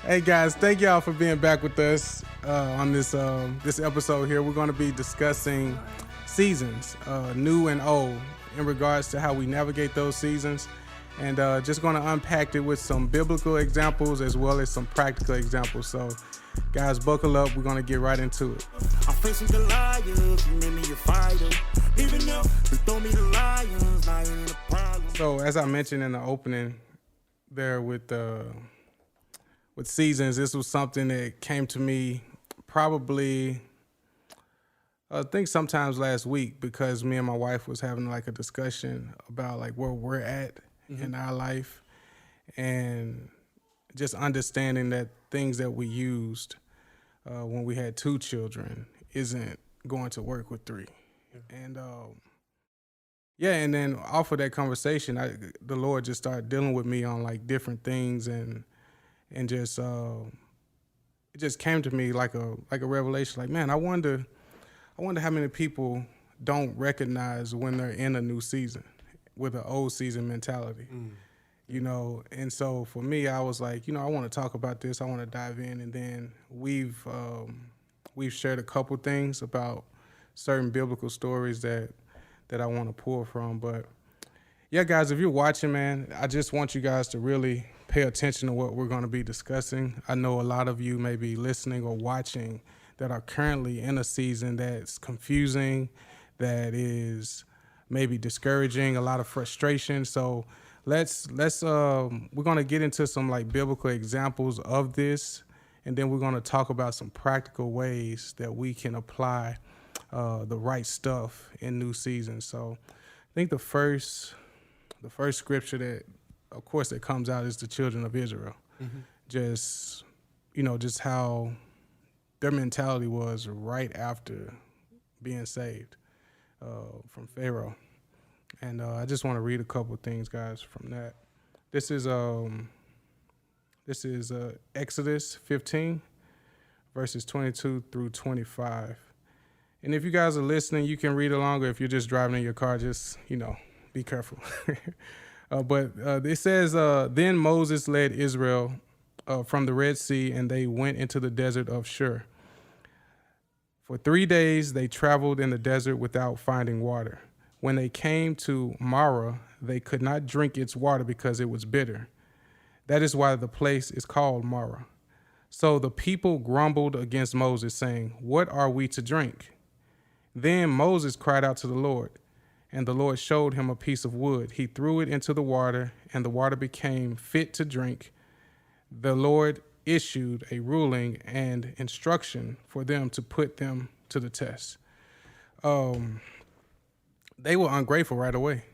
Hey guys, thank y'all for being back with us on this episode here. We're going to be discussing seasons, new and old, in regards to how we navigate those seasons, and just going to unpack it with some biblical examples as well as some practical examples. So, guys, buckle up. We're going to get right into it. I'm facing Goliath, you made me a fighter. Even though they throw me the lions, lion ain't a problem. So, as I mentioned in the opening there with seasons, this was something that came to me probably, I think sometimes last week, because me and my wife was having like a discussion about like where we're at in our life, and just understanding that things that we used when we had 2 children isn't going to work with 3. And and then off of that conversation, the Lord just started dealing with me on like different things, and just it just came to me like a revelation. Like, man, I wonder how many people don't recognize when they're in a new season with an old season mentality. You know, and so for me, I was like, I want to talk about this. I want to dive in, and then we've shared a couple things about certain biblical stories that I want to pull from. But yeah, guys, if you're watching, man, I just want you guys to really pay attention to what we're going to be discussing. I know a lot of you may be listening or watching that are currently in a season that's confusing, that is maybe discouraging, a lot of frustration. So we're going to get into some like biblical examples of this, and then we're going to talk about some practical ways that we can apply the right stuff in new seasons. So I think the first scripture that, of course, that comes out is the children of Israel. Just how their mentality was right after being saved from Pharaoh. And I just want to read a couple of things, guys, from that. This is Exodus 15, verses 22 through 25. And if you guys are listening, you can read along, or if you're just driving in your car, just, be careful. But it says, then Moses led Israel from the Red Sea, and they went into the desert of Shur. For 3 days they traveled in the desert without finding water. When they came to Marah, they could not drink its water because it was bitter. That is why the place is called Marah. So the people grumbled against Moses, saying, "What are we to drink?" Then Moses cried out to the Lord, and the Lord showed him a piece of wood. He threw it into the water, and the water became fit to drink. The Lord issued a ruling and instruction for them to put them to the test. They were ungrateful right away.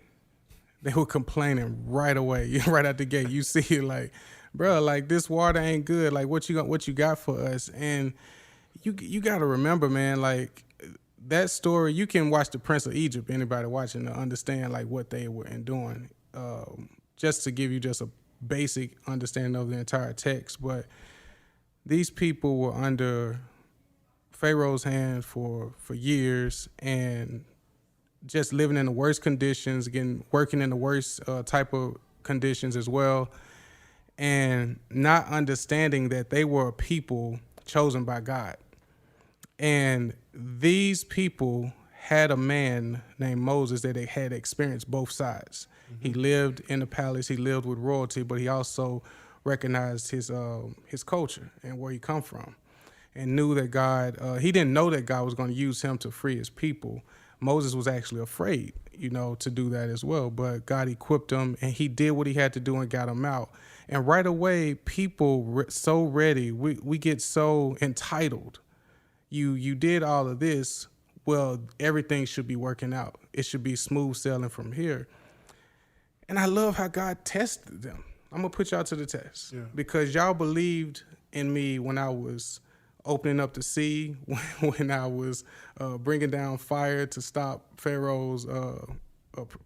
They were complaining right away, right out the gate. You see, like, bro, like this water ain't good. Like, what you got for us? And you got to remember, man, like that story. You can watch The Prince of Egypt. Anybody watching to understand like what they were doing. Just to give you just a basic understanding of the entire text, but these people were under Pharaoh's hand for years, and just living in the worst conditions, working in the worst type of conditions as well, and not understanding that they were a people chosen by God. And these people had a man named Moses that they had experienced both sides. He lived in the palace, he lived with royalty, but he also recognized his culture and where he come from, and knew that God, he didn't know that God was going to use him to free his people. Moses was actually afraid, to do that as well, but God equipped him, and he did what he had to do and got him out. And right away, people so ready, we get so entitled. You did all of this, well, everything should be working out. It should be smooth sailing from here. And I love how God tested them. I'm going to put y'all to the test, because y'all believed in me when I was opening up the sea, when I was bringing down fire to stop Pharaoh's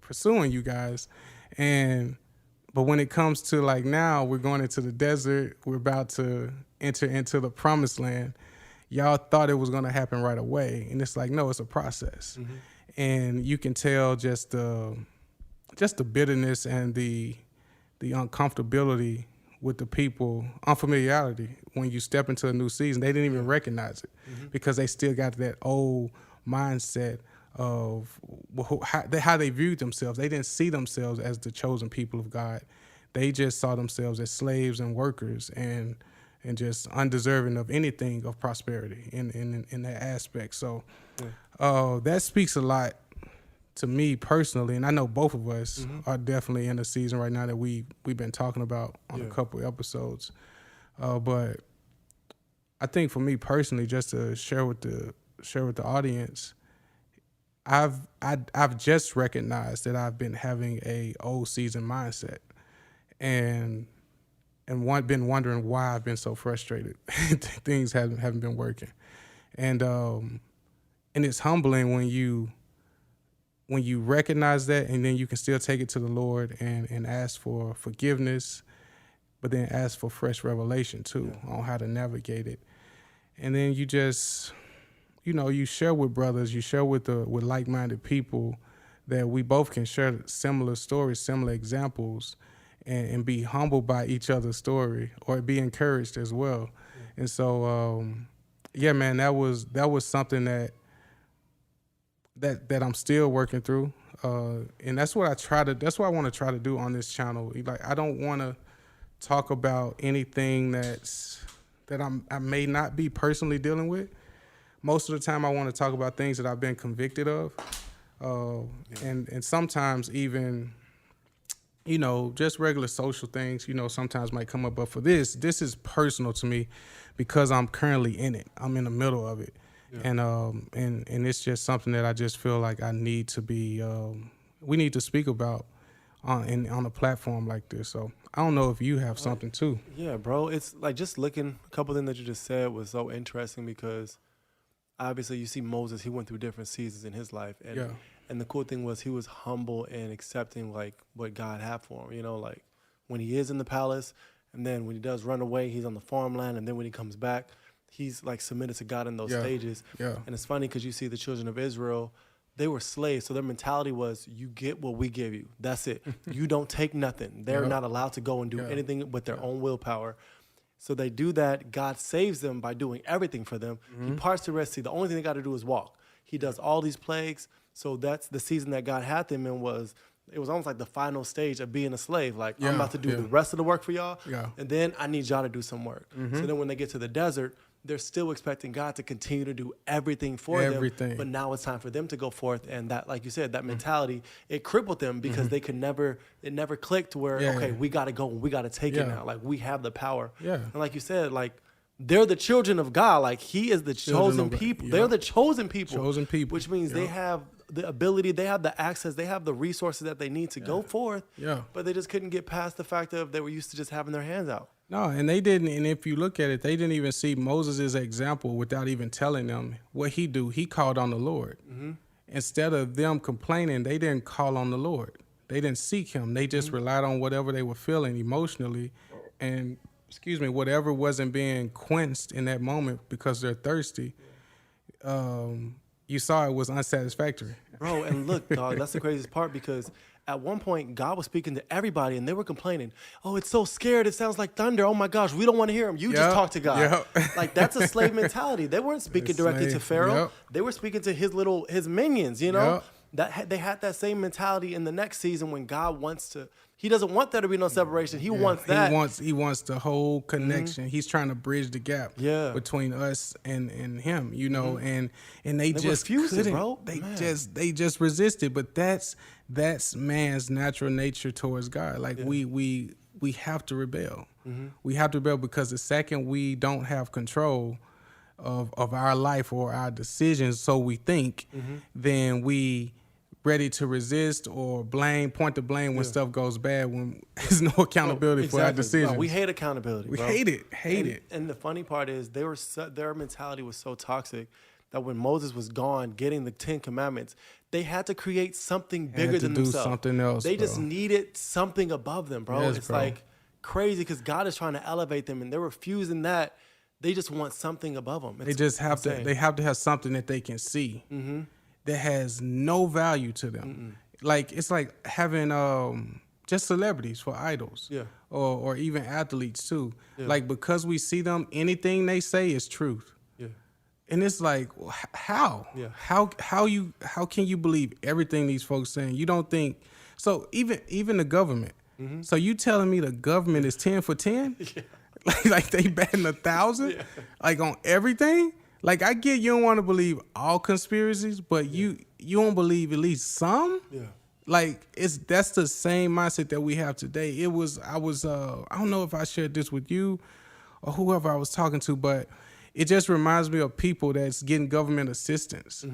pursuing you guys. But when it comes to like now, we're going into the desert, we're about to enter into the promised land, y'all thought it was going to happen right away. And it's like, no, it's a process. And you can tell just the bitterness and the uncomfortability with the people, unfamiliarity. When you step into a new season, they didn't even recognize it because they still got that old mindset of how they viewed themselves. They didn't see themselves as the chosen people of God. They just saw themselves as slaves and workers and just undeserving of anything of prosperity in that aspect. So that speaks a lot to me personally, and I know both of us are definitely in a season right now that we've been talking about on a couple episodes. But I think for me personally, just to share with the audience, I've just recognized that I've been having a old season mindset, and been wondering why I've been so frustrated. Things haven't been working, and it's humbling when you recognize that, and then you can still take it to the Lord and ask for forgiveness, but then ask for fresh revelation too on how to navigate it. And then you just, you share with brothers, you share with like-minded people that we both can share similar stories, similar examples, and be humbled by each other's story or be encouraged as well. And so, man, that was something that I'm still working through, and that's what that's what I want to try to do on this channel. Like, I don't want to talk about anything that I may not be personally dealing with. Most of the time, I want to talk about things that I've been convicted of, and sometimes even, just regular social things. Sometimes might come up, but for this is personal to me because I'm currently in it. I'm in the middle of it. Yeah. And it's just something that I just feel like I need to be. We need to speak about on a platform like this. So I don't know if you have something too. Yeah, bro. It's like just looking. A couple things that you just said was so interesting because obviously you see Moses. He went through different seasons in his life, and the cool thing was he was humble and accepting like what God had for him. Like when he is in the palace, and then when he does run away, he's on the farmland, and then when he comes back, he's like submitted to God in those stages. Yeah. And it's funny because you see the children of Israel, they were slaves. So their mentality was, you get what we give you. That's it. You don't take nothing. They're not allowed to go and do anything with their own willpower. So they do that. God saves them by doing everything for them. He parts the Red Sea. The only thing they got to do is walk. He does all these plagues. So that's the season that God had them in it was almost like the final stage of being a slave. Like, I'm about to do the rest of the work for y'all, and then I need y'all to do some work. So then when they get to the desert, they're still expecting God to continue to do everything for them. But now it's time for them to go forth. And that, like you said, that mentality, it crippled them because it never clicked to where, okay, we got to go and we got to take it now. Like, we have the power. Yeah. And like you said, like, they're the children of God. Like, he is the chosen people. They're the chosen people. Which means they have the ability, they have the access, they have the resources that they need to go forth. Yeah. But they just couldn't get past the fact of they were used to just having their hands out. No, and they didn't. And if you look at it, they didn't even see Moses as an example without even telling them what he do. He called on the Lord. Instead of them complaining, they didn't call on the Lord. They didn't seek him. They just relied on whatever they were feeling emotionally, and whatever wasn't being quenched in that moment because they're thirsty. You saw it was unsatisfactory. Bro, and look, dog, that's the craziest part because at one point, God was speaking to everybody, and they were complaining, oh, it's so scared. It sounds like thunder. Oh, my gosh, we don't want to hear him. You just talk to God. Like, that's a slave mentality. They weren't speaking directly to Pharaoh. They were speaking to his minions, That they had that same mentality in the next season when God wants to. He doesn't want there to be no separation. He wants that. He wants the whole connection. He's trying to bridge the gap between us and him, and they just couldn't. Bro. They just resisted. But that's man's natural nature towards God. Like we have to rebel. We have to rebel because the second we don't have control of our life or our decisions, so we think, then we ready to resist or point the blame when stuff goes bad, when there's no accountability for our decisions. No, we hate accountability. We hate it. And the funny part is their mentality was so toxic that when Moses was gone getting the 10 Commandments, they had to create something bigger than themselves. Something else. They just needed something above them, bro. It's like crazy because God is trying to elevate them and they're refusing that. They just want something above them. They just have to. They have to have something that they can see that has no value to them. Like, it's like having just celebrities for idols, Yeah. or even athletes too. Yeah. Like, because we see them, anything they say is truth. Yeah. And it's like, how? Yeah. How can you believe everything these folks saying? You don't think so? Even the government. Mm-hmm. So you telling me the government is 10 for 10? Yeah. like they batting 1,000, Yeah. like on everything. Like, I get you don't want to believe all conspiracies, but you don't believe at least some. Yeah. Like, that's the same mindset that we have today. I don't know if I shared this with you or whoever I was talking to, but it just reminds me of people that's getting government assistance,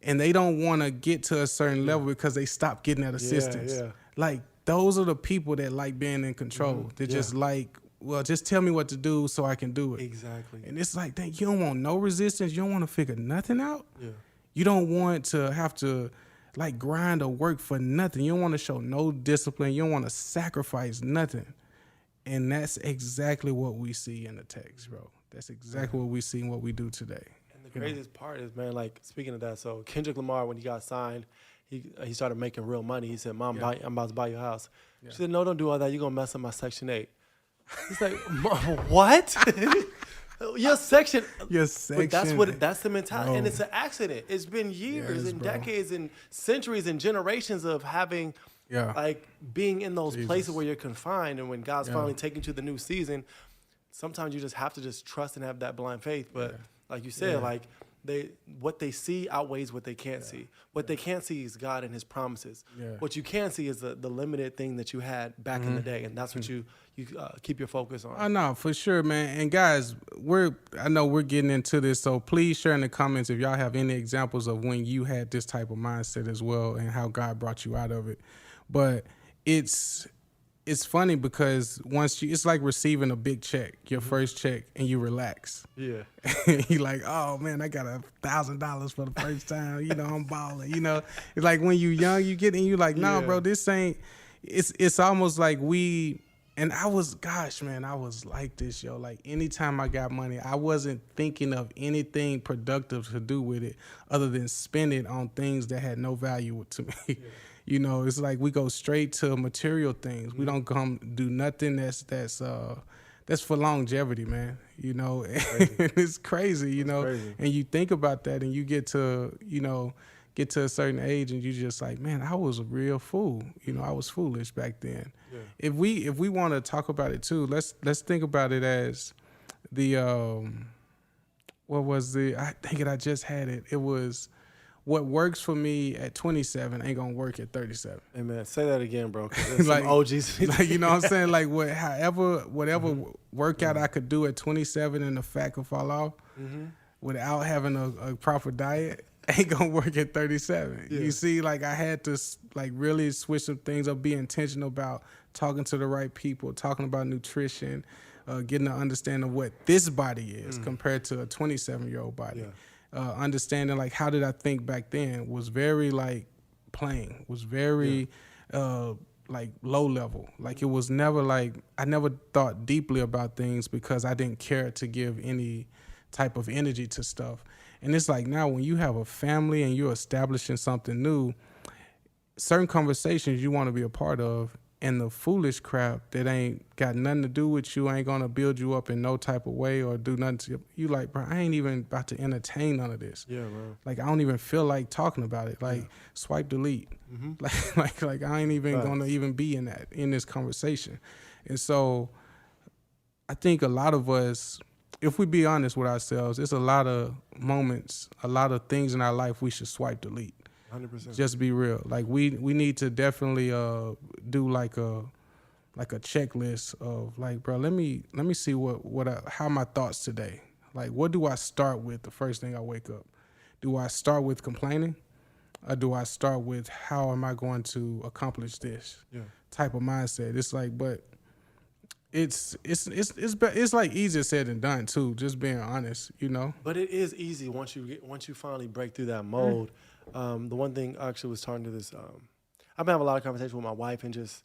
and they don't want to get to a certain level because they stop getting that assistance. Yeah. Like, those are the people that like being in control. They just like, well, just tell me what to do so I can do it. Exactly. And it's like, dang, you don't want no resistance. You don't want to figure nothing out. Yeah. You don't want to have to like grind or work for nothing. You don't want to show no discipline. You don't want to sacrifice nothing. And that's exactly what we see in the text, bro. That's exactly what we see and what we do today. And the craziest part is, man, like, speaking of that, so Kendrick Lamar, when he got signed, he started making real money. He said, Mom, I'm about to buy your house. She said, no, don't do all that. You're going to mess up my Section 8. He's like, Mom, what? Your section. But that's the mentality. Bro. And it's an accident. It's been years and decades and centuries and generations of having, like, being in those places where you're confined. And when God's finally taking you to the new season, sometimes you just have to just trust and have that blind faith. But like you said, like, what they see outweighs what they can't see. What they can't see is God and his promises. What you can see is the limited thing that you had back in the day. And that's what you keep your focus on. I know, for sure, man. And guys, I know we're getting into this, so please share in the comments if y'all have any examples of when you had this type of mindset as well and how God brought you out of it. But it's funny because it's like receiving a big check, your first check, and you relax. Yeah. You're like, oh man, I got $1,000 for the first time. You know, I'm balling. You know, it's like when you young, you get and you like, nah, bro, this ain't. It's almost like and I was like this, yo. Like, anytime I got money, I wasn't thinking of anything productive to do with it other than spend it on things that had no value to me. Yeah. You know, it's like we go straight to material things. We don't come do nothing that's for longevity, man. You know, it's crazy, you know. Crazy. And you think about that, and you get to a certain age, and you just like, man, I was a real fool. You know, I was foolish back then. Yeah. If we want to talk about it too, let's think about it as the I think I just had it. It was, what works for me at 27 ain't gonna work at 37. Hey man, say that again, bro. Cause like, some OGs. Like, you know what I'm saying? Like, whatever workout I could do at 27 and the fat could fall off without having a proper diet ain't gonna work at 37. Yeah. You see, like, I had to like really switch some things up, be intentional about talking to the right people, talking about nutrition, getting an understanding of what this body is compared to a 27-year-old body. Yeah. Understanding, like, how did I think back then was very, like, plain, was very, like, low level. Like, it was never, like, I never thought deeply about things because I didn't care to give any type of energy to stuff. And it's like now when you have a family and you're establishing something new, certain conversations you want to be a part of, and the foolish crap that ain't got nothing to do with you, ain't gonna build you up in no type of way or do nothing to you. Like, bro, I ain't even about to entertain none of this. Yeah, bro. Like, I don't even feel like talking about it. Like, swipe delete. Like I ain't even gonna even be in this conversation. And so I think a lot of us, if we be honest with ourselves, it's a lot of moments, a lot of things in our life we should swipe delete. 100%. Just be real. Like, we need to definitely do like a checklist of, like, bro, let me see how my thoughts today. Like, what do I start with the first thing I wake up? Do I start with complaining, or do I start with how am I going to accomplish this type of mindset? It's like, but it's like easier said than done too. Just being honest, you know. But it is easy once you finally break through that mold. The one thing I actually was talking to this, I've been having a lot of conversations with my wife, and just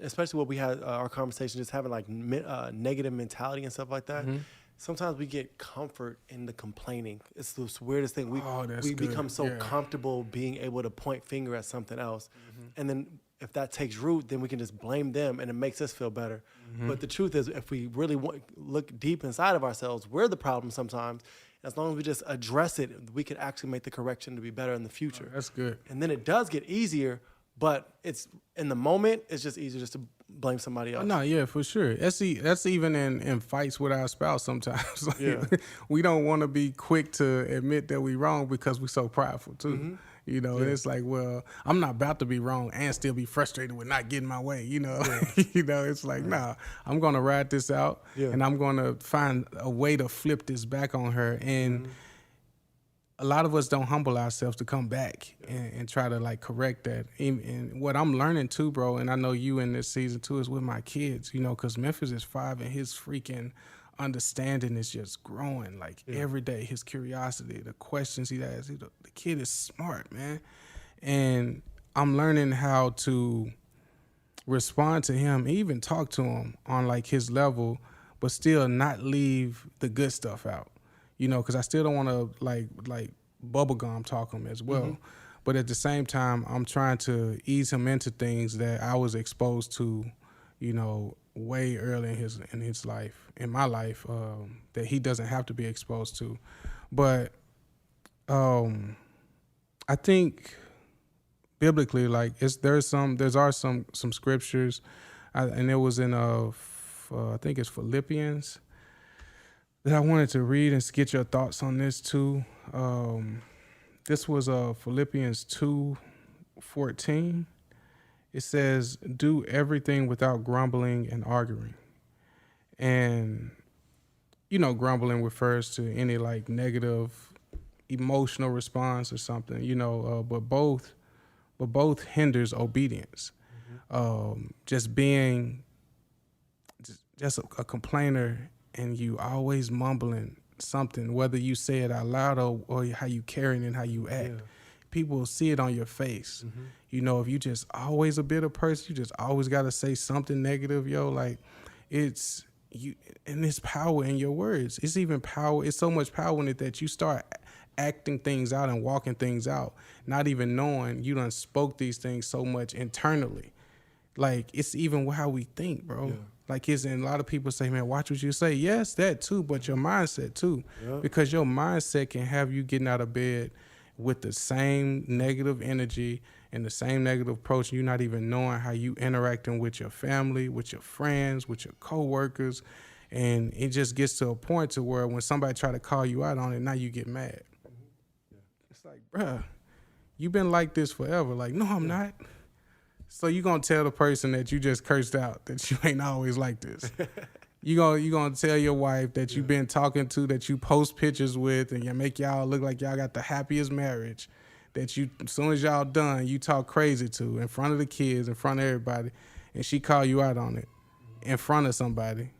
especially what we had our conversation, just having like negative mentality and stuff like that. Sometimes we get comfort in the complaining. It's the weirdest thing. We become so comfortable being able to point finger at something else, and then if that takes root, then we can just blame them and it makes us feel better. But the truth is, if we really look deep inside of ourselves, we're the problem sometimes. As long as we just address it, we can actually make the correction to be better in the future. That's good. And then it does get easier, but it's in the moment, it's just easier just to blame somebody else. No, yeah, for sure. That's even in fights with our spouse sometimes. Like, Yeah. we don't want to be quick to admit that we wrong because we're so prideful too. You know, and it's like, well, I'm not about to be wrong and still be frustrated with not getting my way. You know, you know, it's like, nah, I'm gonna ride this out, and I'm gonna find a way to flip this back on her. And a lot of us don't humble ourselves to come back and try to like correct that. And what I'm learning too, bro, and I know you in this season too, is with my kids. You know, because Memphis is 5 and his freaking understanding is just growing like every day. His curiosity, the questions he asks, the kid is smart, man. And I'm learning how to respond to him, even talk to him on like his level, but still not leave the good stuff out, you know, because I still don't want to like bubblegum talk him as well. But at the same time, I'm trying to ease him into things that I was exposed to, you know, way early in his life, in my life, that he doesn't have to be exposed to. But I think biblically, like there's some scriptures, and it was in I think it's Philippians, that I wanted to read and get your thoughts on this too. This was Philippians 2:14. It says, do everything without grumbling and arguing. And, you know, grumbling refers to any like negative emotional response or something, you know, but both hinders obedience. Just being just a complainer and you always mumbling something, whether you say it out loud or how you carry it and how you act. People will see it on your face. You know, if you just always a bitter person, you just always got to say something negative, yo, like it's you, and there's power in your words. It's even power. It's so much power in it that you start acting things out and walking things out, not even knowing you done spoke these things so much internally. Like it's even how we think, bro. Like and a lot of people say, man, watch what you say. Yes, that too, but your mindset too, because your mindset can have you getting out of bed with the same negative energy and the same negative approach, and you're not even knowing how you interacting with your family, with your friends, with your coworkers, and it just gets to a point to where when somebody try to call you out on it, now you get mad. It's like, bruh, you've been like this forever. Like, no, I'm not. So you gonna tell the person that you just cursed out that you ain't always like this. You gonna tell your wife that you've been talking to, that you post pictures with, and you make y'all look like y'all got the happiest marriage, that you, as soon as y'all done, you talk crazy to in front of the kids, in front of everybody, and she call you out on it in front of somebody.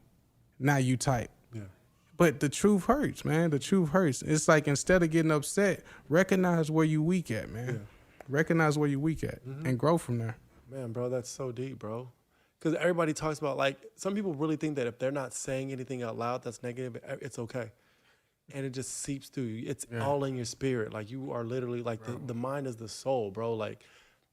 Now you tight. But the truth hurts, man. The truth hurts. It's like, instead of getting upset, recognize where you weak at, man. Recognize where you weak at and grow from there. Man, bro, that's so deep, bro. Because everybody talks about, like, some people really think that if they're not saying anything out loud that's negative, it's okay. And it just seeps through you. It's all in your spirit. Like, you are literally, like, the mind is the soul, bro. Like,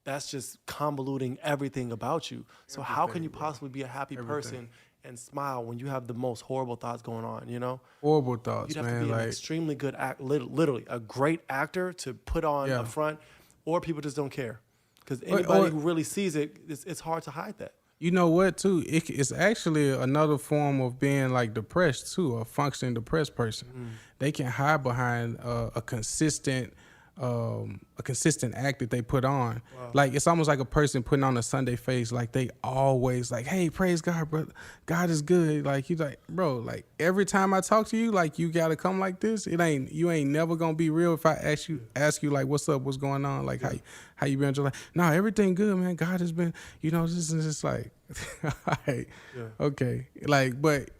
that's just convoluting everything about you. So how can you possibly be a happy person and smile when you have the most horrible thoughts going on, you know? Horrible thoughts, man. You'd have to be an extremely good literally a great actor to put on up front, or people just don't care. Because anybody who really sees it, it's hard to hide that. You know what, too? It's actually another form of being, like, depressed, too, a functioning depressed person. They can hide behind a consistent act that they put on. Like, it's almost like a person putting on a Sunday face, like they always like, hey, praise God, brother. God is good. Like, he's like, bro, like, every time I talk to you, like, you got to come like this. You ain't never going to be real if I ask you, like, what's up, what's going on? Like, how you been? Like, nah, everything good, man. God has been, you know, this is just like, okay. Like, but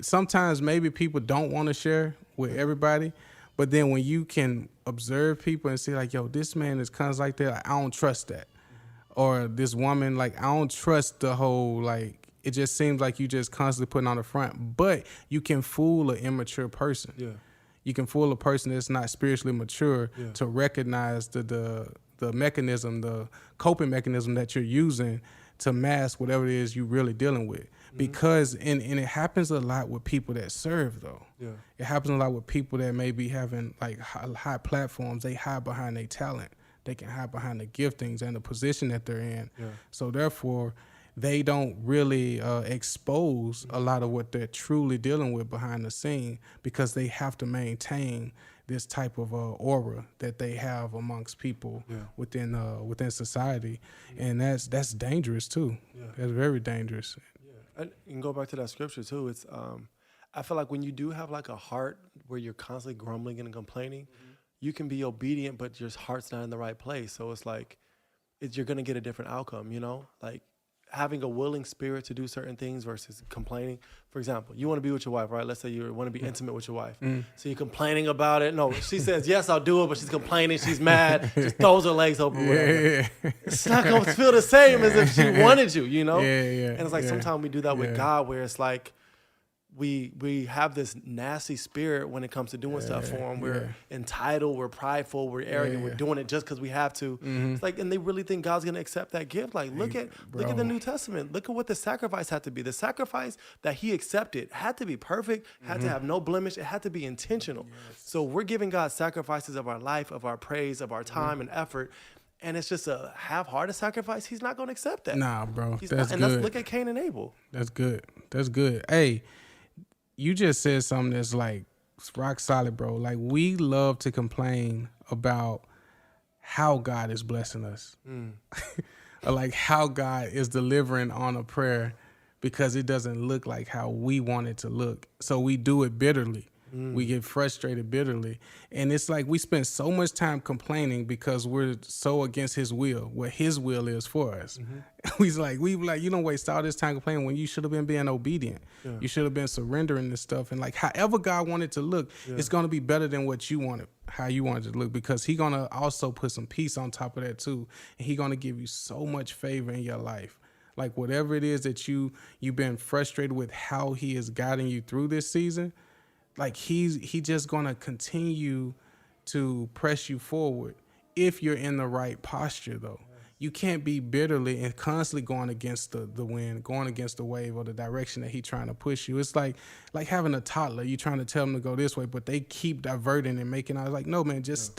sometimes people don't want to share with everybody. But then when you can observe people and see, like, yo, this man is kind of like that, like, I don't trust that. Or this woman, like, I don't trust the whole, like, it just seems like you just constantly putting on the front. But you can fool an immature person. You can fool a person that's not spiritually mature to recognize the the mechanism, the coping mechanism that you're using to mask whatever it is you're really dealing with. Because and it happens a lot with people that serve though. Yeah. It happens a lot with people that may be having like high platforms. They hide behind their talent. They can hide behind the giftings and the position that they're in. Yeah. So therefore, they don't really expose a lot of what they're truly dealing with behind the scene because they have to maintain this type of aura that they have amongst people within society, and that's dangerous too. Yeah. That's very dangerous. And you can go back to that scripture too. It's I feel like when you do have like a heart where you're constantly grumbling and complaining, you can be obedient, but your heart's not in the right place. So it's like you're gonna get a different outcome. You know, like having a willing spirit to do certain things versus complaining. For example, you want to be with your wife, right? Let's say you want to be intimate with your wife. So you're complaining about it. No, she says, yes, I'll do it, but she's complaining. She's mad. Just throws her legs open. Whatever. It's not going to feel the same as if she wanted you, you know? And it's like sometimes we do that with God where it's like, we have this nasty spirit when it comes to doing stuff for him. We're entitled, we're prideful, we're arrogant, we're doing it just because we have to. It's like, and they really think God's gonna accept that gift. Like, look at the New Testament. Look at what the sacrifice had to be. The sacrifice that he accepted had to be perfect, had to have no blemish, it had to be intentional. So we're giving God sacrifices of our life, of our praise, of our time and effort. And it's just a half-hearted sacrifice. He's not gonna accept that. Nah, bro. Look at Cain and Abel. That's good. That's good. Hey, you just said something that's like rock solid, bro. Like, we love to complain about how God is blessing us or like how God is delivering on a prayer because it doesn't look like how we want it to look. So we do it bitterly. We get frustrated bitterly. And it's like we spend so much time complaining because we're so against his will, what his will is for us. We you don't waste all this time complaining when you should have been being obedient. Yeah. You should have been surrendering this stuff. And like however God wanted to look, it's going to be better than what you wanted, how you wanted it to look, because he's going to also put some peace on top of that too. And he's going to give you so much favor in your life. Like whatever it is that you've been frustrated with, how he is guiding you through this season, like he just gonna continue to press you forward if you're in the right posture though. You can't be bitterly and constantly going against the wind, going against the wave or the direction that he's trying to push you. It's like having a toddler. You're trying to tell them to go this way, but they keep diverting and making out like, no man, just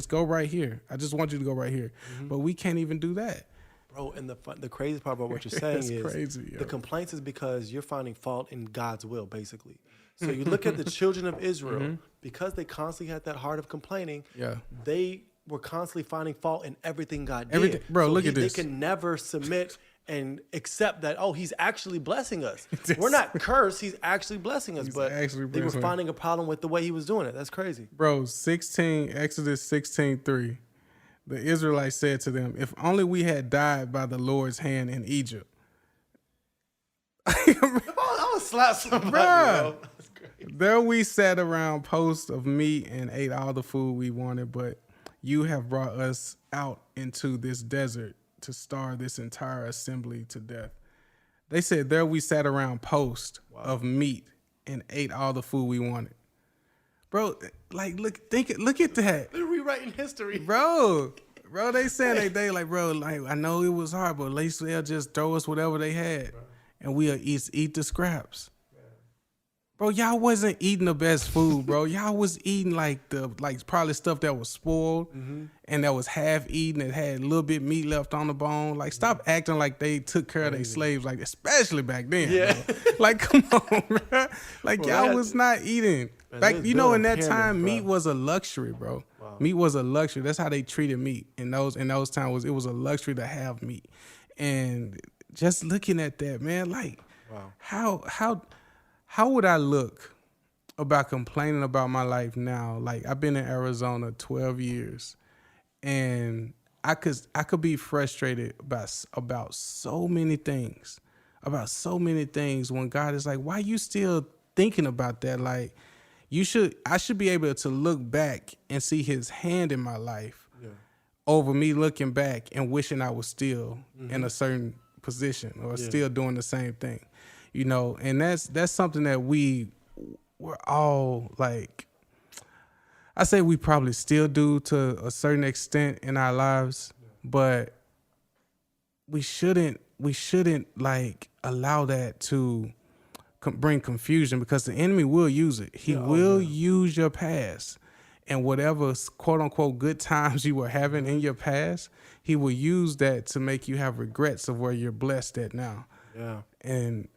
go right here. I just want you to go right here. But we can't even do that. Bro, and the crazy part about what you're saying is crazy, the complaints is because you're finding fault in God's will, basically. So you look at the children of Israel, because they constantly had that heart of complaining, they were constantly finding fault in everything God did. Bro, so look at this. They can never submit and accept that, he's actually blessing us. We're not cursed, he's actually blessing us, but they were finding a problem with the way he was doing it. That's crazy. Bro, Exodus 16:3, the Israelites said to them, if only we had died by the Lord's hand in Egypt. I would slap somebody, bro. There we sat around posts of meat and ate all the food we wanted, but you have brought us out into this desert to starve this entire assembly to death. They said there we sat around posts of meat and ate all the food we wanted. Bro, like look at that. They're rewriting history. Bro, they saying they like, bro, like I know it was hard, but at least they'll just throw us whatever they had. And we'll eat the scraps. Bro, y'all wasn't eating the best food, bro. Y'all was eating like probably stuff that was spoiled and that was half eaten, that had a little bit meat left on the bone. Like, stop acting like they took care of their slaves, like especially back then. Bro. Like, come on, bro. Like, y'all was not eating. Back, in that time, meat was a luxury, bro. Wow. Meat was a luxury. That's how they treated meat in those times. It was a luxury to have meat. And just looking at that, man, like, how would I look about complaining about my life now? Like, I've been in Arizona 12 years, and I could be frustrated about so many things, when God is like, why you still thinking about that? Like, I should be able to look back and see his hand in my life over me looking back and wishing I was still in a certain position or still doing the same thing, and that's something that we're all like, I say we probably still do to a certain extent in our lives, but we shouldn't like allow that to bring confusion, because the enemy will use it. He will use your past and whatever quote unquote good times you were having in your past. He will use that to make you have regrets of where you're blessed at now. Yeah. And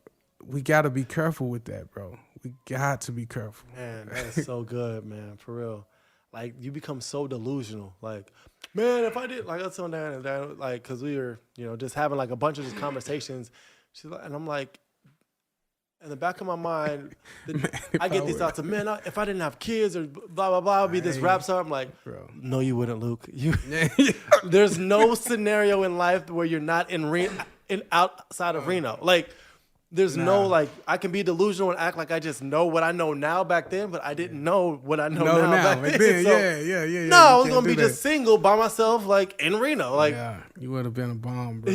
we got to be careful with that, bro. We got to be careful. Man, that's so good, man, for real. Like, you become so delusional. Like, man, if I did, like, I was telling Dan, like, because we were, just having, like, a bunch of these conversations. She's like, and I'm like, in the back of my mind, I get these thoughts of, man, if I didn't have kids or blah, blah, blah, I'd be this rap star. I'm like, bro, no, you wouldn't, Luke. There's no scenario in life where you're not in outside of Reno. Like, there's no, like, I can be delusional and act like I just know what I know now back then, but I didn't know what I know now back then. So, yeah. No, I was going to be just single by myself, like, in Reno. Like, yeah, you would have been a bomb, bro.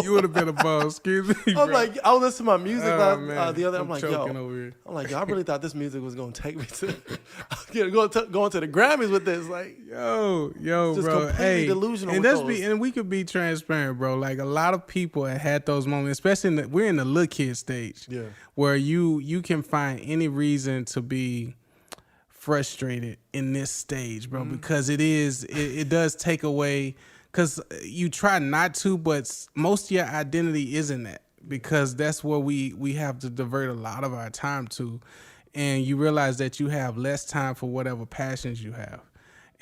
You would have been a bomb, excuse me, bro. I'm like, I was listening to my music the other, I'm like, over I really thought this music was going to take me to, going to the Grammys with this. Like, yo, just bro. Completely delusional and with those. And we could be transparent, bro. Like, a lot of people have had those moments, especially we're in the little kid stage, where you can find any reason to be frustrated in this stage, bro, because it does take away, because you try not to, but most of your identity isn't that, because that's where we have to divert a lot of our time to, and you realize that you have less time for whatever passions you have.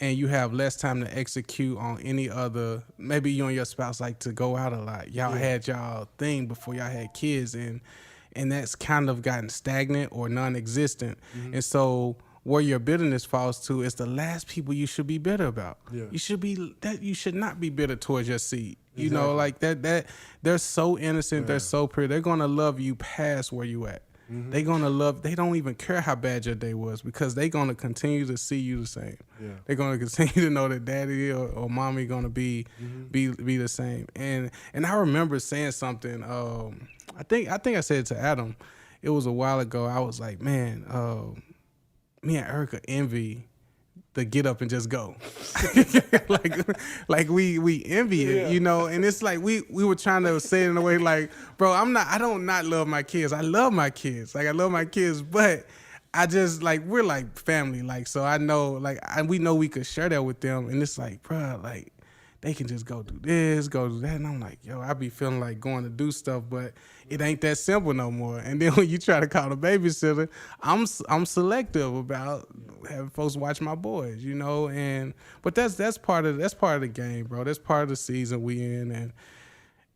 And you have less time to execute on any other. Maybe you and your spouse like to go out a lot. Y'all had y'all thing before y'all had kids, and that's kind of gotten stagnant or non-existent. And so where your bitterness falls to is the last people you should be bitter about. You should not be bitter towards your seed. You know, like that they're so innocent, they're so pure. They're gonna love you past where you at. They don't even care how bad your day was, because they gonna continue to see you the same. They're gonna continue to know that daddy or mommy gonna be the same. And I remember saying something. I think I said it to Adam. It was a while ago. I was like, man, me and Erica envy the get up and just go. like we envy it, and it's like we were trying to say it in a way like, bro, I don't not love my kids. I love my kids. Like, I love my kids, but I just, like, we're like family. Like, so I know, like, we know we could share that with them, and it's like, bro, like, they can just go do this, go do that. And I'm like, yo, I be feeling like going to do stuff, but it ain't that simple no more. And then when you try to call a babysitter, I'm selective about having folks watch my boys, but that's part of the game, bro. That's part of the season we in,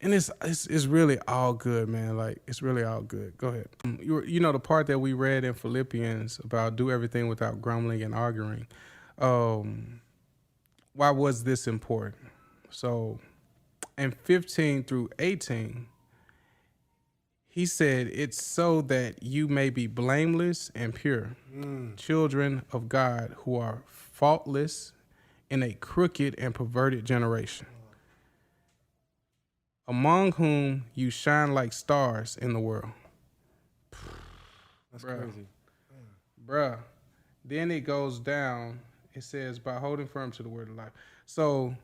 and it's really all good, man. Like, it's really all good. Go ahead. The part that we read in Philippians about do everything without grumbling and arguing. Why was this important? So in 15 through 18, he said, it's so that you may be blameless and pure, children of God who are faultless in a crooked and perverted generation, among whom you shine like stars in the world. That's crazy. Bruh. Then it goes down. It says, by holding firm to the word of life. So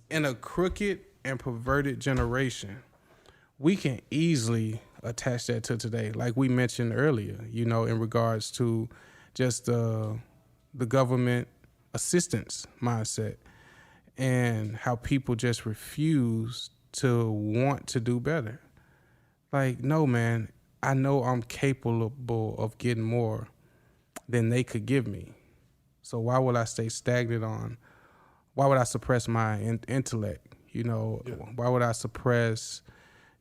in a crooked and perverted generation, we can easily attach that to today, like we mentioned earlier, in regards to just the government assistance mindset and how people just refuse to want to do better. Like, no, man, I know I'm capable of getting more than they could give me. So why would I stay stagnant why would I suppress my intellect? Why would I suppress,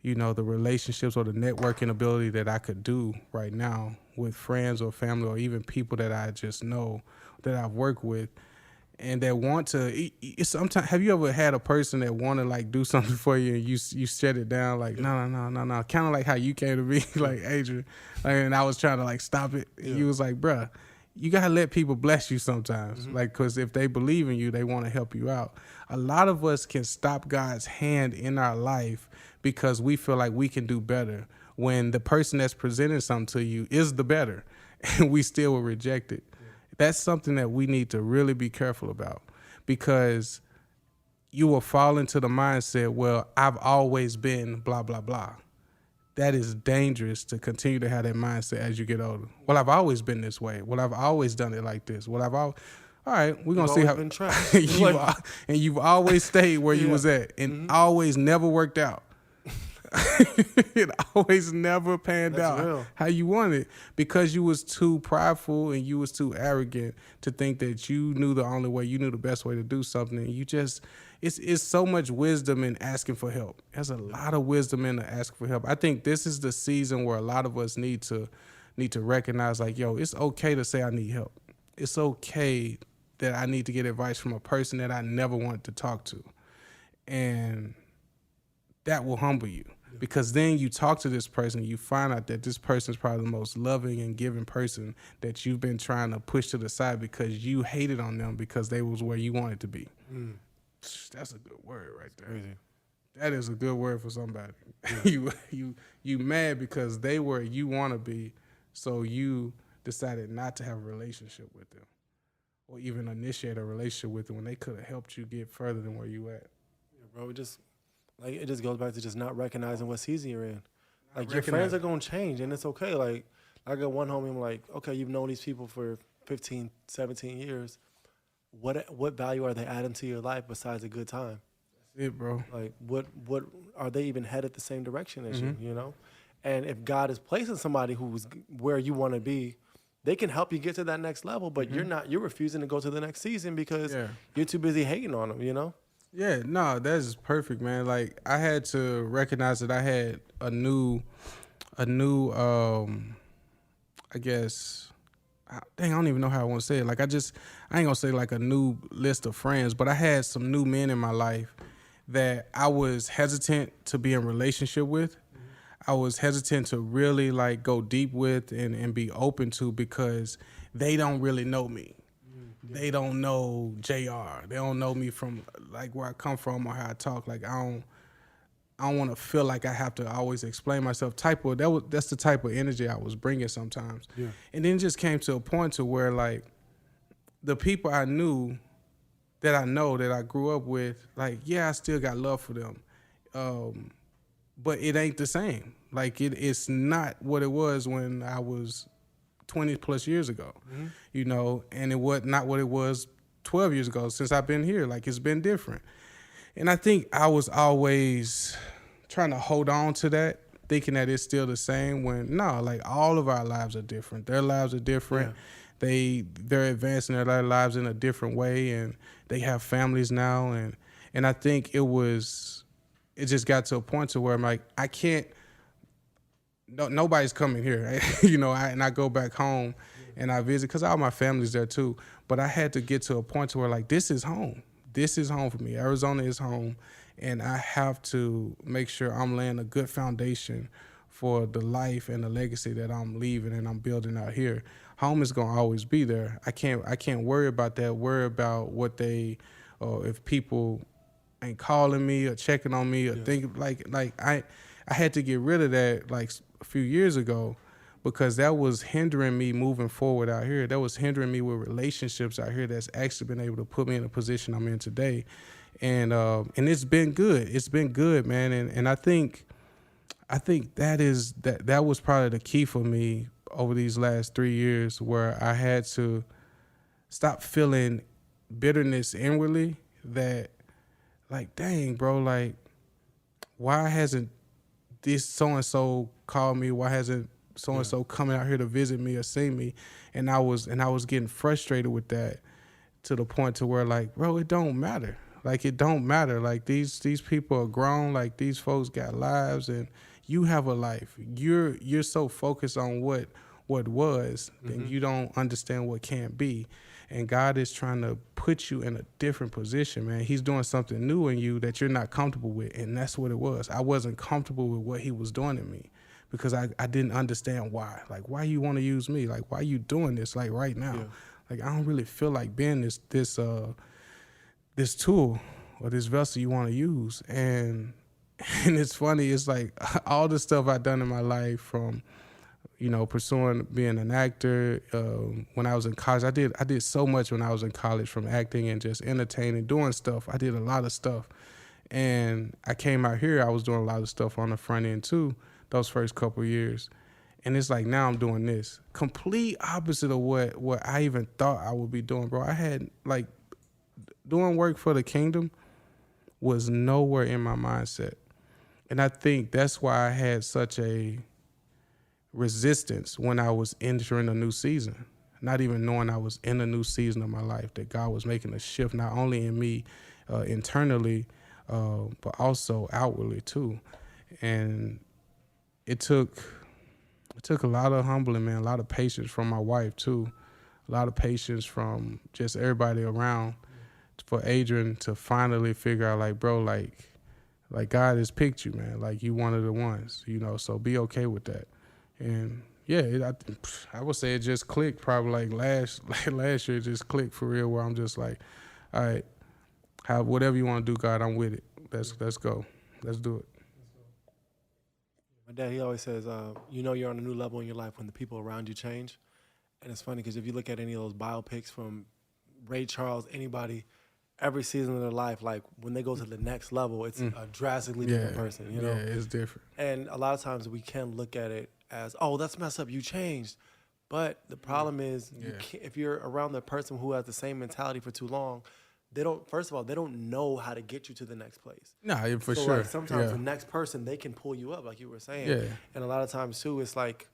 the relationships or the networking ability that I could do right now with friends or family or even people that I just know that I've worked with and that want to. Sometimes, have you ever had a person that want to like do something for you and you shut it down like, no, kind of like how you came to me, like, Adrian, and I was trying to like stop it. You was like, bruh, you got to let people bless you sometimes. Like, because if they believe in you, they want to help you out. A lot of us can stop God's hand in our life because we feel like we can do better when the person that's presenting something to you is the better, and we still will reject it. That's something that we need to really be careful about, because you will fall into the mindset, well, I've always been blah, blah, blah. That is dangerous to continue to have that mindset as you get older. Well, I've always been this way. Well, I've always done it like this. Well, all right, we're going to see how. Been trapped. And you've always stayed where you was at, and always never worked out. It always never panned out real. how you wanted, because you was too prideful and you was too arrogant to think that you knew the only way, you knew the best way to do something. And you just, it's so much wisdom in asking for help. There's a lot of wisdom in the asking for help. I think this is the season where a lot of us need to recognize, like, yo, it's okay to say I need help. It's okay that I need to get advice from a person that I never wanted to talk to. And that will humble you, because then you talk to this person and you find out that this person is probably the most loving and giving person that you've been trying to push to the side because you hated on them because they was where you wanted to be. That's a good word right there. Crazy. That is a good word for somebody. Yeah. you mad because they were you want to be, so you decided not to have a relationship with them or even initiate a relationship with them when they could have helped you get further than where you at. Yeah, bro, it just goes back to just not recognizing what season you're in. Like, your recognize friends are going to change, and it's okay. Like, I got one homie, I'm like, okay, you've known these people for 15, 17 years. What value are they adding to your life besides a good time? That's it, bro. Like, what are they even headed the same direction as you know? And if God is placing somebody who's where you want to be, they can help you get to that next level, but you're refusing to go to the next season because you're too busy hating on them, you know? Yeah, no, that's just perfect, man. Like, I had to recognize that I had a new, I guess, dang, I don't even know how I want to say it. Like, I ain't gonna say like a new list of friends, but I had some new men in my life that I was hesitant to be in relationship with. I was hesitant to really like go deep with and be open to, because they don't really know me. They don't know JR. They don't know me from like where I come from or how I talk. Like, I don't want to feel like I have to always explain myself. That's the type of energy I was bringing sometimes. Yeah. And then it just came to a point to where, like, the people I knew that I grew up with, like, yeah, I still got love for them. But it ain't the same. Like, it's not what it was when I was 20 plus years ago, you know, and it was not what it was 12 years ago since I've been here. Like, it's been different. And I think I was always trying to hold on to that, thinking that it's still the same, when no, like, all of our lives are different. Their lives are different. Yeah. They're advancing their lives in a different way, and they have families now. And I think it just got to a point to where I'm like, I can't, nobody's coming here, right? You know, and I go back home and I visit, because all my family's there too. But I had to get to a point to where, like, this is home. This is home for me. Arizona is home. And I have to make sure I'm laying a good foundation for the life and the legacy that I'm leaving and I'm building out here. Home is going to always be there. I can't worry about that, worry about what if people ain't calling me or checking on me or think like I had to get rid of that, like, a few years ago, because that was hindering me moving forward out here. That was hindering me with relationships out here that's actually been able to put me in a position I'm in today. And it's been good. It's been good, man. And I think that was probably the key for me over these last 3 years, where I had to stop feeling bitterness inwardly, that, like, dang, bro, like, why hasn't this so-and-so called me? Why hasn't so-and-so coming out here to visit me or see me? And I was getting frustrated with that, to the point to where, like, bro, it don't matter. Like, it don't matter. Like, these people are grown. Like, these folks got lives, and you have a life. You're so focused on what was, then you don't understand what can't be. And God is trying to put you in a different position, man. He's doing something new in you that you're not comfortable with, and that's what it was. I wasn't comfortable with what he was doing in me, because I didn't understand why. Like, why you want to use me? Like, why you doing this, like, right now? Yeah. Like, I don't really feel like being this tool or this vessel you want to use. And it's funny, it's like all the stuff I've done in my life, from, pursuing being an actor. When I was in college, I did so much when I was in college, from acting and just entertaining, doing stuff. I did a lot of stuff. And I came out here, I was doing a lot of stuff on the front end too, those first couple of years. And it's like, now I'm doing this. Complete opposite of what I even thought I would be doing, bro. I had, like, doing work for the kingdom was nowhere in my mindset. And I think that's why I had such a resistance when I was entering a new season, not even knowing I was in a new season of my life, that God was making a shift, not only in me internally, but also outwardly too. And it took a lot of humbling, man, a lot of patience from my wife too, a lot of patience from just everybody around, for Adrian to finally figure out, like, bro, like God has picked you, man. Like, you one of the ones, so be okay with that. And yeah, I would say it just clicked probably like last year, it just clicked for real, where I'm just like, all right, whatever you want to do, God, I'm with it. Let's go. Let's do it. My dad, he always says, you're on a new level in your life when the people around you change. And it's funny because if you look at any of those biopics from Ray Charles, anybody, every season of their life, like when they go to the next level, it's a drastically different person, Yeah, it's different. And a lot of times we can look at it as, oh, that's messed up, you changed. But the problem is, if you're around the person who has the same mentality for too long, they don't know how to get you to the next place. No, for so sure. Like sometimes the next person, they can pull you up, like you were saying. Yeah. And a lot of times too, it's like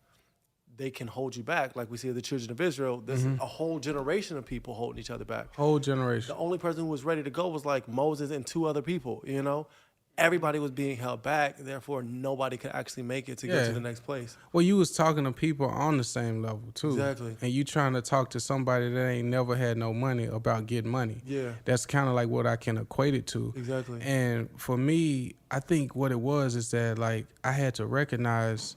they can hold you back. Like we see the children of Israel, there's a whole generation of people holding each other back. Whole generation. The only person who was ready to go was like Moses and two other people, Everybody was being held back, therefore nobody could actually make it to get to the next place. Well, you was talking to people on the same level too. Exactly. And you trying to talk to somebody that ain't never had no money about getting money. Yeah. That's kind of like what I can equate it to. Exactly. And for me, I think what it was is that, like, I had to recognize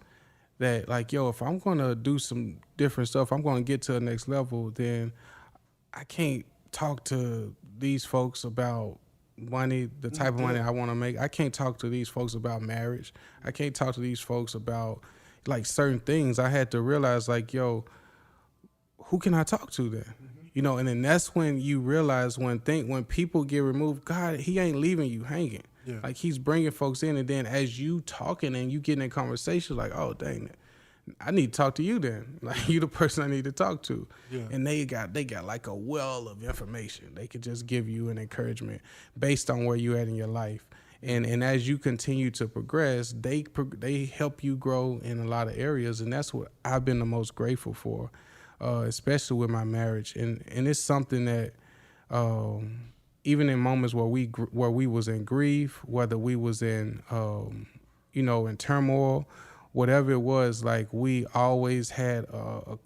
that, like, yo, if I'm going to do some different stuff, I'm going to get to the next level, then I can't talk to these folks about money, the type of money I want to make. I can't talk to these folks about marriage. I can't talk to these folks about, like, certain things. I had to realize, like, yo, who can I talk to then? And then that's when you realize when people get removed, God, he ain't leaving you hanging. Yeah. Like, he's bringing folks in, and then as you talking and you getting in conversations, like, oh, dang it, I need to talk to you then. Like, you the person I need to talk to. Yeah. And they got like a well of information. They could just give you an encouragement based on where you at in your life. And as you continue to progress, they help you grow in a lot of areas. And that's what I've been the most grateful for, especially with my marriage. And it's something that even in moments where we was in grief, whether we was in in turmoil, whatever it was, like, we always had a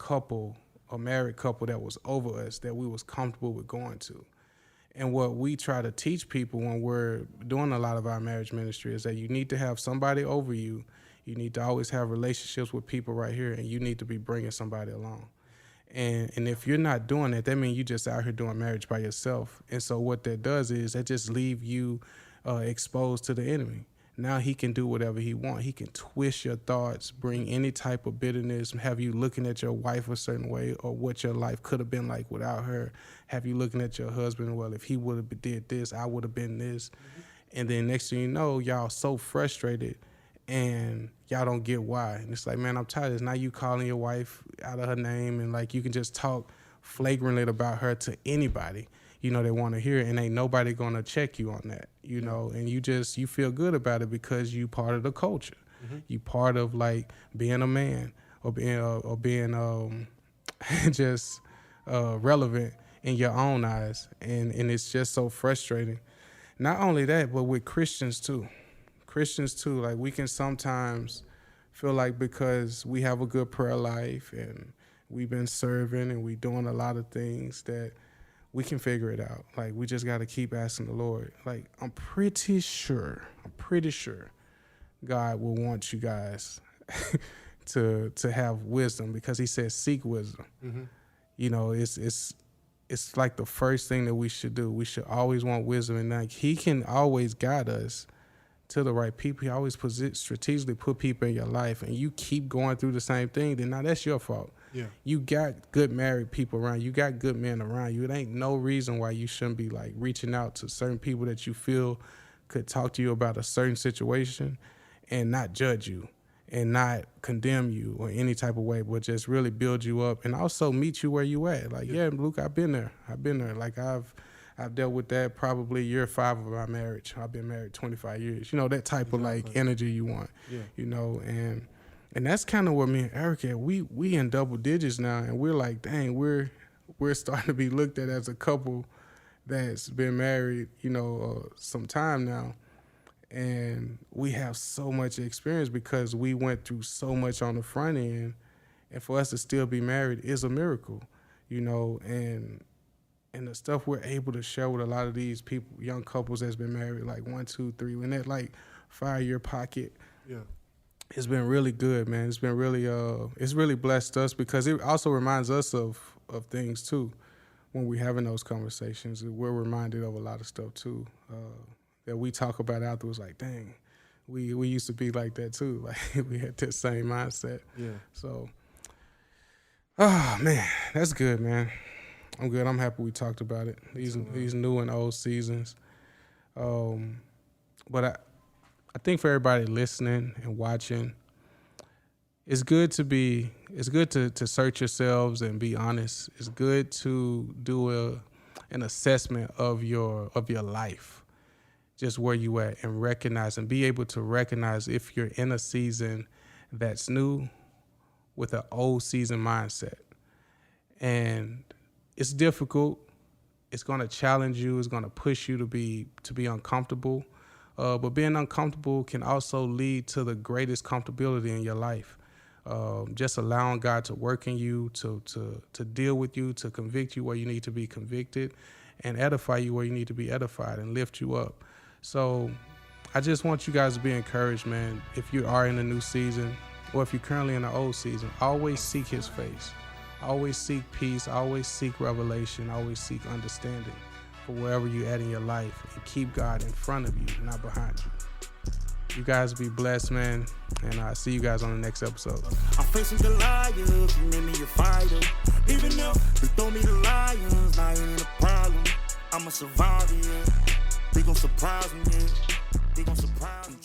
married couple that was over us, that we was comfortable with going to. And what we try to teach people when we're doing a lot of our marriage ministry is that you need to have somebody over you. You need to always have relationships with people right here, and you need to be bringing somebody along. And if you're not doing that means you just out here doing marriage by yourself. And so what that does is that just leave you exposed to the enemy. Now he can do whatever he wants. He can twist your thoughts, bring any type of bitterness, have you looking at your wife a certain way, or what your life could have been like without her. Have you looking at your husband, well, if he would have did this, I would have been this. And then next thing you know, y'all so frustrated and y'all don't get why. And it's like, man, I'm tired of this. Now you calling your wife out of her name, and like you can just talk flagrantly about her to anybody, they want to hear it, and ain't nobody going to check you on that, and you feel good about it because you part of the culture. You part of, like, being a man or being just relevant in your own eyes. And it's just so frustrating. Not only that, but with Christians too, like, we can sometimes feel like because we have a good prayer life and we've been serving and we doing a lot of things that we can figure it out. Like, we just got to keep asking the Lord. Like, I'm pretty sure God will want you guys to have wisdom, because he says seek wisdom. It's like the first thing that we should do. We should always want wisdom, and like, he can always guide us to the right people. He always strategically put people in your life, and you keep going through the same thing, then now that's your fault. Yeah. You got good married people around. You got good men around you. It ain't no reason why you shouldn't be like reaching out to certain people that you feel could talk to you about a certain situation and not judge you and not condemn you or any type of way, but just really build you up and also meet you where you at. Like, yeah, Luke, I've been there. Like I've dealt with that probably year 5 of our marriage. I've been married 25 years. You know, that type of like energy you want. Yeah. You know, and that's kind of what me and Eric had. We in double digits now, and we're like, dang, we're starting to be looked at as a couple that's been married, you know, some time now. And we have so much experience because we went through so much on the front end. And for us to still be married is a miracle, you know, and the stuff we're able to share with a lot of these people, young couples that's been married like 1, 2, 3, in that like 5-year pocket. Yeah. It's been really good, man. It's been really, it's really blessed us because it also reminds us of things too. When we're having those conversations, we're reminded of a lot of stuff too that we talk about afterwards. Like, dang, we used to be like that too. Like we had that same mindset. Yeah. So, oh man, that's good, man. I'm good. I'm happy we talked about it. These new and old seasons. But I think for everybody listening and watching, it's good to search yourselves and be honest. It's good to do an assessment of your life, just where you at, and recognize and be able to recognize if you're in a season that's new with an old season mindset. And it's difficult. It's going to challenge you. It's going to push you to be uncomfortable. But being uncomfortable can also lead to the greatest comfortability in your life. Just allowing God to work in you, to deal with you, to convict you where you need to be convicted, and edify you where you need to be edified, and lift you up. So I just want you guys to be encouraged, man. If you are in a new season, or if you're currently in an old season, always seek his face. Always seek peace. Always seek revelation. Always seek understanding for wherever you're at in your life, and keep God in front of you, not behind you. You guys be blessed, man, and I'll see you guys on the next episode. I'm facing Goliath, you made me a fighter. Even though they throw me the lions, I ain't a problem. I'm a survivor, yeah. They gon' surprise me, yeah. They gon' surprise me.